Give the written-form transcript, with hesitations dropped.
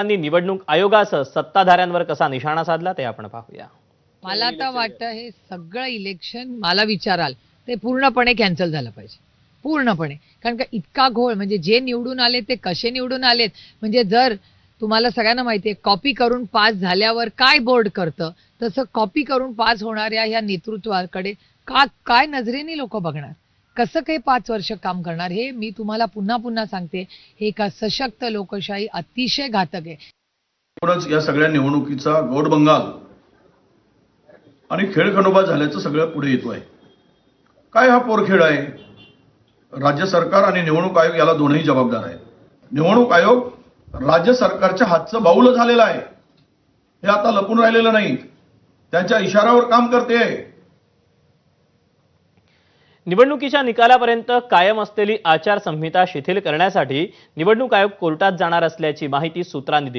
निवडणूक आयोगासह सत्ताधाऱ्यांवर कसा निशाणा साधला ते आपण पाहूया। मला तर वाटतं हे सगळं इलेक्शन मला विचाराल ते पूर्णपणे कॅन्सल झालं पाहिजे, पूर्णपणे। कारण का इतका घोळ, म्हणजे जे निवडून आले ते कसे निवडून आलेत, म्हणजे जर तुम्हाला सगळ्यांना माहिती आहे कॉपी करून पास झाल्यावर काय बोर्ड करतं, तसं कॉपी करून पास होणाऱ्या ह्या नेतृत्वाकडे काय नजरेने लोक बघणार, कसं काही 5 वर्ष काम करणार, हे मी तुम्हाला पुन्हा पुन्हा सांगते, हे एका सशक्त लोकशाही अतिशय घातक आहे। म्हणूनच या सगळ्या निवडणुकीचा गोडबंगाल आणि खेळखंडोबा झाल्याचं सगळं पुढे येतो आहे। काय हा पोरखेळ आहे? राज्य सरकार आणि निवडणूक आयोग याला दोनही जबाबदार आहे। निवडणूक आयोग राज्य सरकारच्या हातचं बाऊल झालेलं आहे, हे आता लपून राहिलेलं नाही, त्यांच्या इशाऱ्यावर काम करते। निवडणुकीच्या निकालापर्यंत कायम असलेली आचारसंहिता शिथिल करण्यासाठी निवडणूक आयोग कोर्टात जाणार असल्याची माहिती सूत्रांनी दिली।